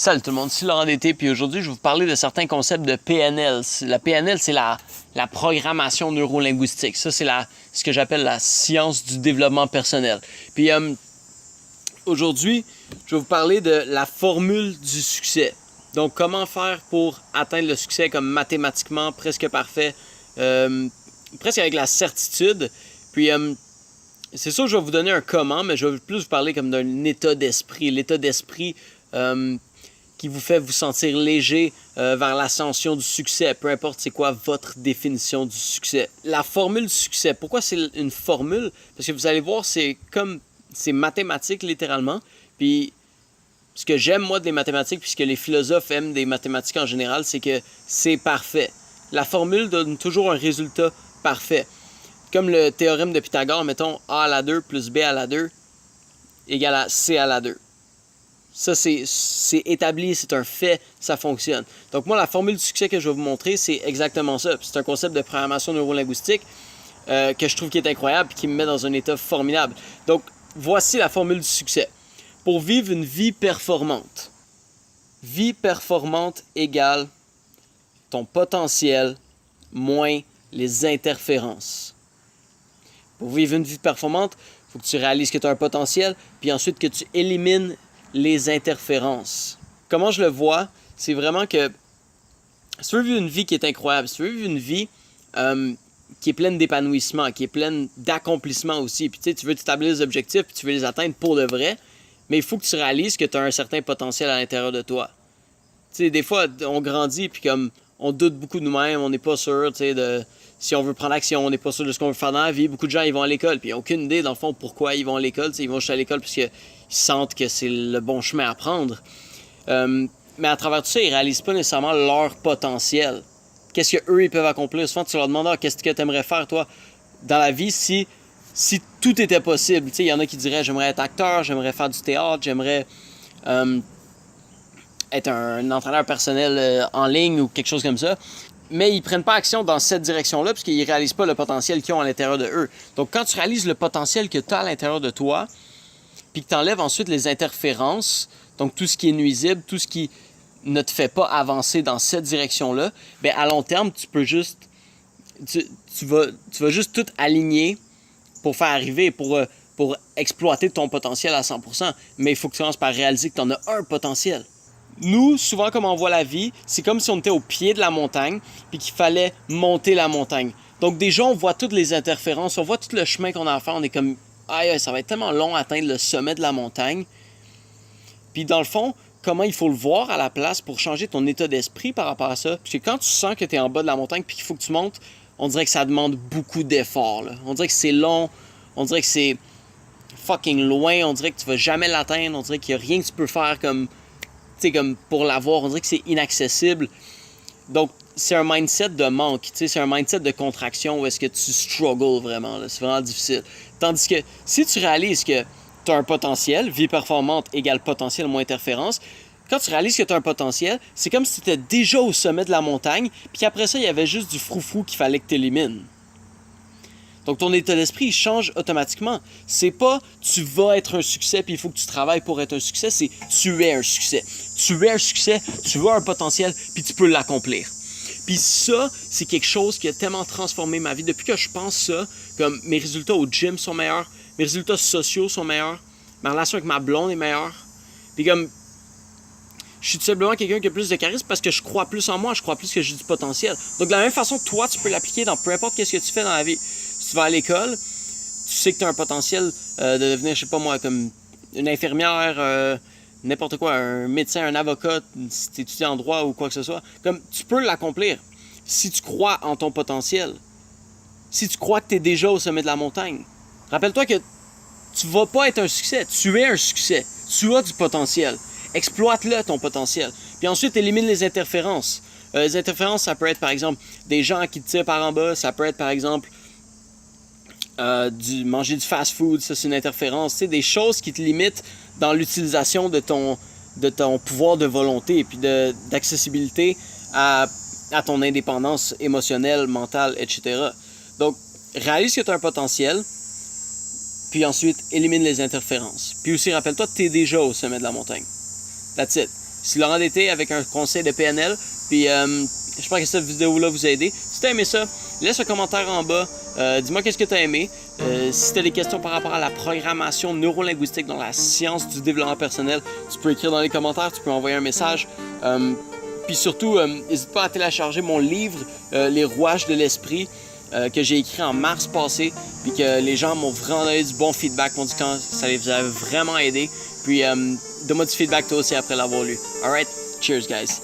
Salut tout le monde, c'est Laurent Dété, puis aujourd'hui je vais vous parler de certains concepts de PNL. La PNL, c'est la programmation neurolinguistique. Ça, c'est ce que j'appelle la science du développement personnel. Puis aujourd'hui, je vais vous parler de la formule du succès. Donc, comment faire pour atteindre le succès comme mathématiquement presque parfait, presque avec la certitude. Puis, c'est sûr que je vais vous donner un comment, mais je vais plus vous parler comme d'un état d'esprit. L'état d'esprit qui vous fait vous sentir léger vers l'ascension du succès, peu importe c'est quoi votre définition du succès. La formule du succès, pourquoi c'est une formule? Parce que vous allez voir, c'est mathématique littéralement. Puis ce que j'aime moi des mathématiques, puis ce que les philosophes aiment des mathématiques en général, c'est que c'est parfait. La formule donne toujours un résultat parfait. Comme le théorème de Pythagore, mettons A à la 2 plus B à la 2 égale à C à la 2. Ça, c'est établi, c'est un fait, ça fonctionne. Donc moi, la formule du succès que je vais vous montrer, c'est exactement ça. C'est un concept de programmation neurolinguistique que je trouve qui est incroyable et qui me met dans un état formidable. Donc, voici la formule du succès. Pour vivre une vie performante égale ton potentiel moins les interférences. Pour vivre une vie performante, il faut que tu réalises que tu as un potentiel, puis ensuite que tu élimines les interférences. Comment je le vois, c'est vraiment que si tu veux vivre une vie qui est incroyable, si tu veux vivre une vie qui est pleine d'épanouissement, qui est pleine d'accomplissement aussi, puis tu veux t'établir des objectifs, puis tu veux les atteindre pour de vrai, mais il faut que tu réalises que tu as un certain potentiel à l'intérieur de toi. Tu sais, des fois, on grandit, puis comme on doute beaucoup de nous-mêmes, on n'est pas sûr, tu sais, si on veut prendre action, on n'est pas sûr de ce qu'on veut faire dans la vie. Beaucoup de gens, ils vont à l'école, puis ils n'ont aucune idée, dans le fond, pourquoi ils vont à l'école. Ils vont juste à l'école parce qu'ils sentent que c'est le bon chemin à prendre. Mais à travers tout ça, ils ne réalisent pas nécessairement leur potentiel. Qu'est-ce qu'eux, ils peuvent accomplir? Souvent, tu leur demandes, qu'est-ce que tu aimerais faire, toi, dans la vie, si tout était possible. Il y en a qui diraient, j'aimerais être acteur, j'aimerais faire du théâtre, j'aimerais être un entraîneur personnel en ligne ou quelque chose comme ça. Mais ils ne prennent pas action dans cette direction-là parce qu'ils ne réalisent pas le potentiel qu'ils ont à l'intérieur de eux. Donc, quand tu réalises le potentiel que tu as à l'intérieur de toi, puis que tu enlèves ensuite les interférences, donc tout ce qui est nuisible, tout ce qui ne te fait pas avancer dans cette direction-là, bien, à long terme, tu peux juste... Tu vas juste tout aligner pour faire arriver, pour exploiter ton potentiel à 100%. Mais il faut que tu commences par réaliser que tu en as un potentiel. Nous, souvent, comme on voit la vie, c'est comme si on était au pied de la montagne puis qu'il fallait monter la montagne. Donc, déjà, on voit toutes les interférences, on voit tout le chemin qu'on a à faire. On est comme, ça va être tellement long à atteindre le sommet de la montagne. Puis, dans le fond, comment il faut le voir à la place pour changer ton état d'esprit par rapport à ça? Parce que quand tu sens que tu es en bas de la montagne puis qu'il faut que tu montes, on dirait que ça demande beaucoup d'efforts. On dirait que c'est long, on dirait que c'est fucking loin, on dirait que tu vas jamais l'atteindre, on dirait qu'il n'y a rien que tu peux faire comme pour l'avoir, on dirait que c'est inaccessible. Donc, c'est un mindset de manque, c'est un mindset de contraction où est-ce que tu struggles vraiment, là, c'est vraiment difficile. Tandis que si tu réalises que tu as un potentiel, vie performante égale potentiel moins interférence, quand tu réalises que tu as un potentiel, c'est comme si tu étais déjà au sommet de la montagne, puis après ça, il y avait juste du froufrou qu'il fallait que tu élimines. Donc, ton état d'esprit, il change automatiquement. C'est pas « tu vas être un succès puis il faut que tu travailles pour être un succès », c'est « tu es un succès ». Tu es un succès, tu as un potentiel, puis tu peux l'accomplir. Puis ça, c'est quelque chose qui a tellement transformé ma vie. Depuis que je pense ça, comme mes résultats au gym sont meilleurs, mes résultats sociaux sont meilleurs, ma relation avec ma blonde est meilleure. Puis comme, je suis tout simplement quelqu'un qui a plus de charisme parce que je crois plus en moi, je crois plus que j'ai du potentiel. Donc, de la même façon, toi, tu peux l'appliquer dans peu importe qu'est-ce que tu fais dans la vie. Si tu vas à l'école, tu sais que tu as un potentiel de devenir, je sais pas moi, comme une infirmière, n'importe quoi, un médecin, un avocat, si tu étudies en droit ou quoi que ce soit. Comme tu peux l'accomplir si tu crois en ton potentiel. Si tu crois que tu es déjà au sommet de la montagne. Rappelle-toi que tu vas pas être un succès, tu es un succès. Tu as du potentiel. Exploite-le, ton potentiel. Puis ensuite, élimine les interférences. Les interférences, ça peut être, par exemple, des gens qui te tirent par en bas. Ça peut être, par exemple, manger du fast-food. Ça, c'est une interférence. Tu sais, des choses qui te limitent dans l'utilisation de ton pouvoir de volonté et puis d'accessibilité à ton indépendance émotionnelle, mentale, etc. Donc, réalise que tu as un potentiel. Puis ensuite, élimine les interférences. Puis aussi, rappelle-toi, tu es déjà au sommet de la montagne. That's it. C'est Laurent Dété avec un conseil de PNL. Puis j'espère que cette vidéo-là vous a aidé. Si tu as aimé ça, laisse un commentaire en bas. Dis-moi qu'est-ce que tu as aimé. Si tu as des questions par rapport à la programmation neurolinguistique dans la science du développement personnel, tu peux écrire dans les commentaires, tu peux envoyer un message. Puis surtout, n'hésite pas à télécharger mon livre Les rouages de l'esprit que j'ai écrit en mars passé. Puis que les gens m'ont vraiment donné du bon feedback, m'ont dit que ça les a vraiment aidé. Puis donne-moi du feedback toi aussi après l'avoir lu. Alright, cheers guys.